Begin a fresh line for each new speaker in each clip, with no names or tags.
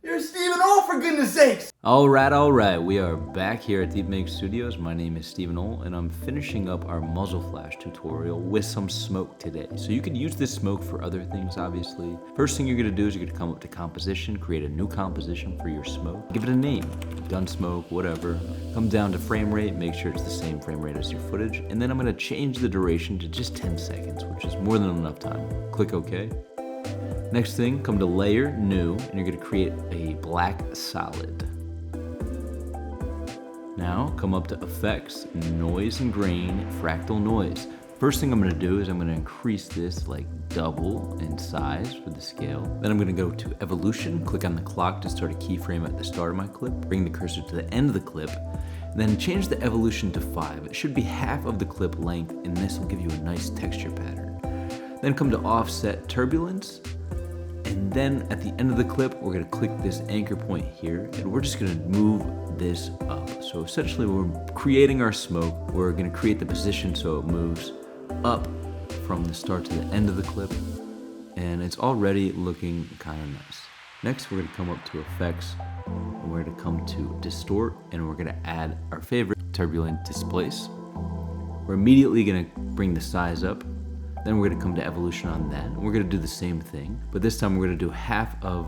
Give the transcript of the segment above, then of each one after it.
You're Stephen O, for goodness sakes!
Alright, we are back here at DeepMake Studios. My name is Stephen O, and I'm finishing up our Muzzle Flash tutorial with some smoke today. So you could use this smoke for other things, obviously. First thing you're gonna do is you're gonna come up to composition, create a new composition for your smoke. Give it a name, gun smoke, whatever. Come down to frame rate, make sure it's the same frame rate as your footage, and then I'm gonna change the duration to just 10 seconds, which is more than enough time. Click OK. Next thing, come to Layer, New, and you're gonna create a black solid. Now, come up to Effects, Noise and Grain, Fractal Noise. First thing I'm gonna do is I'm gonna increase this like double in size for the scale. Then I'm gonna go to Evolution, click on the clock to start a keyframe at the start of my clip, bring the cursor to the end of the clip, then change the evolution to 5. It should be half of the clip length, and this will give you a nice texture pattern. Then come to Offset Turbulence, and then at the end of the clip, we're gonna click this anchor point here, and we're just gonna move this up. So essentially we're creating our smoke. We're gonna create the position so it moves up from the start to the end of the clip, and it's already looking kind of nice. Next, we're gonna come up to Effects, and we're gonna come to Distort, and we're gonna add our favorite turbulent displace. We're immediately gonna bring the size up. Then we're gonna come to Evolution on that, and we're gonna do the same thing, but this time we're gonna do half of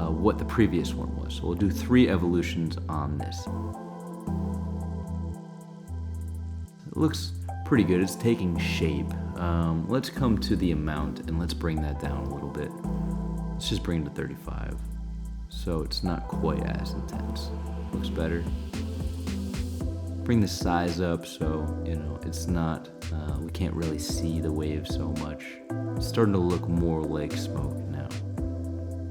what the previous one was. So we'll do 3 evolutions on this. It looks pretty good, it's taking shape. Let's come to the amount and let's bring that down a little bit. Let's just bring it to 35. So it's not quite as intense. Looks better. Bring the size up so, it's not, we can't really see the wave so much. It's starting to look more like smoke now.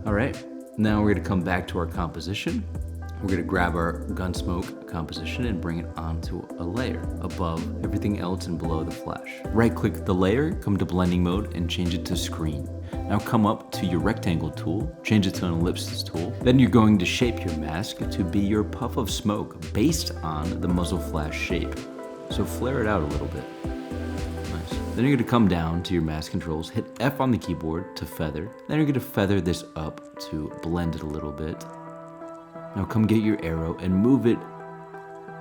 All right, now we're gonna come back to our composition. We're gonna grab our gun smoke composition and bring it onto a layer above everything else and below the flash. Right click the layer, come to blending mode and change it to screen. Now come up to your rectangle tool, change it to an ellipsis tool. Then you're going to shape your mask to be your puff of smoke based on the muzzle flash shape. So flare it out a little bit. Nice. Then you're gonna come down to your mask controls, hit F on the keyboard to feather. Then you're gonna feather this up to blend it a little bit. Now come get your arrow and move it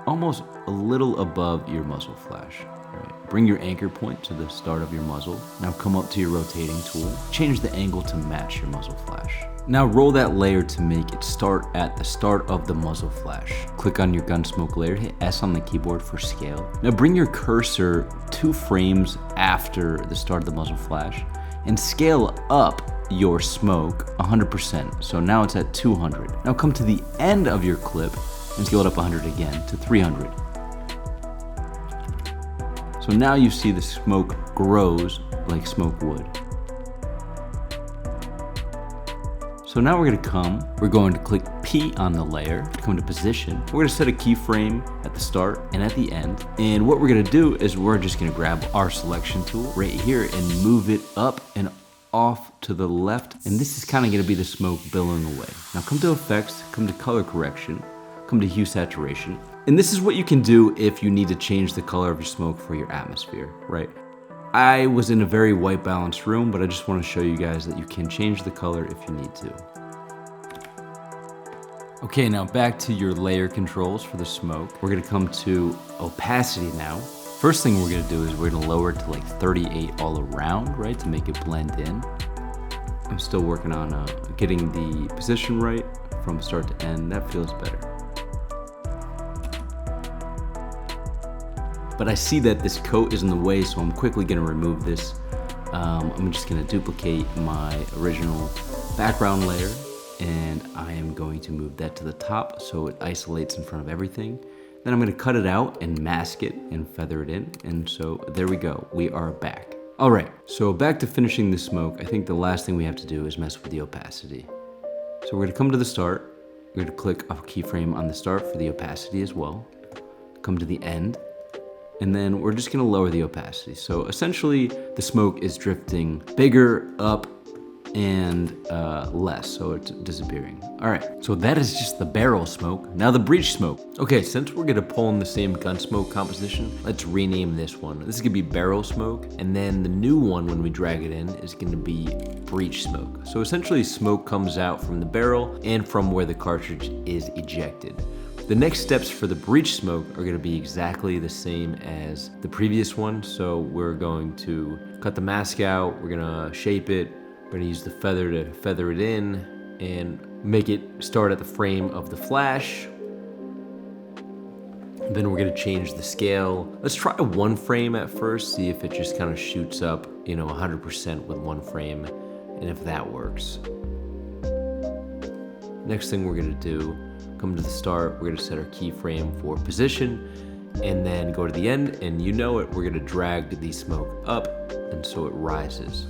almost a little above your muzzle flash. Right. Bring your anchor point to the start of your muzzle. Now come up to your rotating tool, change the angle to match your muzzle flash. Now roll that layer to make it start at the start of the muzzle flash. Click on your gun smoke layer, hit S on the keyboard for scale. Now bring your cursor 2 frames after the start of the muzzle flash and scale up your smoke 100%. So now it's at 200. Now come to the end of your clip and scale it up 100 again to 300. So now you see the smoke grows like smoke would. So now we're going to click P on the layer, come to position. We're gonna set a keyframe at the start and at the end. And what we're gonna do is we're just gonna grab our selection tool right here and move it up and off to the left. And this is kind of gonna be the smoke billowing away. Now come to Effects, come to Color Correction, come to Hue Saturation. And this is what you can do if you need to change the color of your smoke for your atmosphere, right? I was in a very white balanced room, but I just want to show you guys that you can change the color if you need to. Okay, now back to your layer controls for the smoke. We're gonna come to opacity now. First thing we're gonna do is we're gonna lower it to like 38 all around, right, to make it blend in. I'm still working on getting the position right from start to end. That feels better. But I see that this coat is in the way, so I'm quickly gonna remove this. I'm just gonna duplicate my original background layer, and I am going to move that to the top so it isolates in front of everything. Then I'm gonna cut it out and mask it and feather it in. And so there we go, we are back. All right, so back to finishing the smoke. I think the last thing we have to do is mess with the opacity. So we're gonna come to the start. We're gonna click a keyframe on the start for the opacity as well. Come to the end. And then we're just gonna lower the opacity. So essentially the smoke is drifting bigger up and less, so it's disappearing. All right, so that is just the barrel smoke. Now the breech smoke. Okay, since we're gonna pull in the same gun smoke composition, let's rename this one. This is gonna be barrel smoke, and then the new one when we drag it in is gonna be breech smoke. So essentially smoke comes out from the barrel and from where the cartridge is ejected. The next steps for the breech smoke are going to be exactly the same as the previous one. So we're going to cut the mask out, we're going to shape it, we're going to use the feather to feather it in and make it start at the frame of the flash. Then we're going to change the scale. Let's try one frame at first, see if it just kind of shoots up, 100% with one frame, and if that works. Next thing we're going to do, come to the start, we're gonna set our keyframe for position, and then go to the end, and we're gonna drag the smoke up, and so it rises.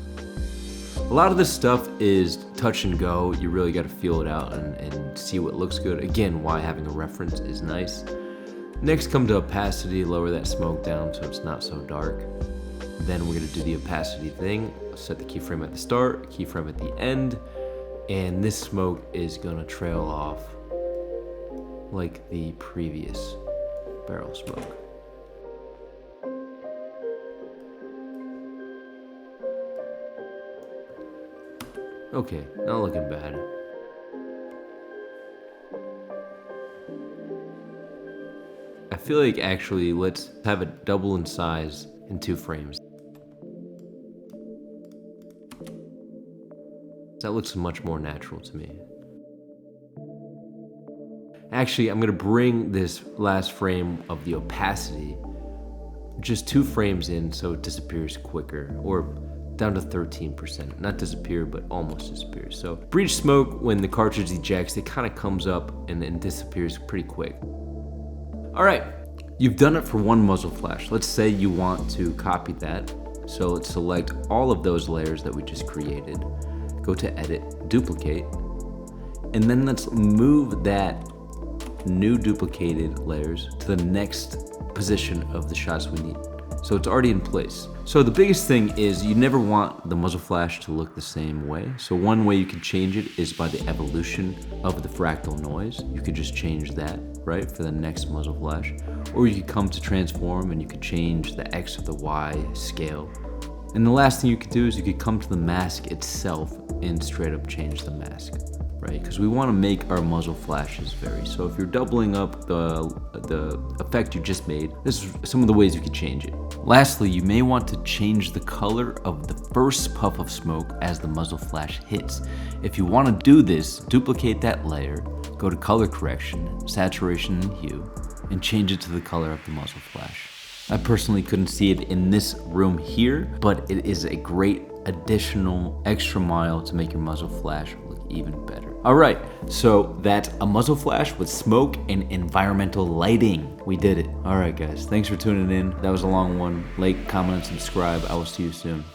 A lot of this stuff is touch and go. You really gotta feel it out and see what looks good. Again, why having a reference is nice. Next, come to opacity, lower that smoke down so it's not so dark. Then we're gonna do the opacity thing, set the keyframe at the start, keyframe at the end, and this smoke is gonna trail off like the previous barrel smoke. Okay, not looking bad. I feel like actually let's have it double in size in 2 frames. That looks much more natural to me. Actually, I'm gonna bring this last frame of the opacity just 2 frames in so it disappears quicker, or down to 13%. Not disappear, but almost disappears. So breech smoke, when the cartridge ejects, it kind of comes up and disappears pretty quick. All right, you've done it for one muzzle flash. Let's say you want to copy that. So let's select all of those layers that we just created. Go to edit, duplicate, and then let's move that new duplicated layers to the next position of the shots we need. So it's already in place. So the biggest thing is you never want the muzzle flash to look the same way. So one way you can change it is by the evolution of the fractal noise. You could just change that, right, for the next muzzle flash. Or you could come to transform and you could change the X or the Y scale. And the last thing you could do is you could come to the mask itself and straight up change the mask, right? Because we want to make our muzzle flashes vary. So if you're doubling up the effect you just made, this is some of the ways you could change it. Lastly, you may want to change the color of the first puff of smoke as the muzzle flash hits. If you want to do this, duplicate that layer, go to color correction, saturation and hue, and change it to the color of the muzzle flash. I personally couldn't see it in this room here, but it is a great additional extra mile to make your muzzle flash look even better. All right, so that's a muzzle flash with smoke and environmental lighting. We did it. All right, guys, thanks for tuning in. That was a long one. Like, comment, and subscribe. I will see you soon.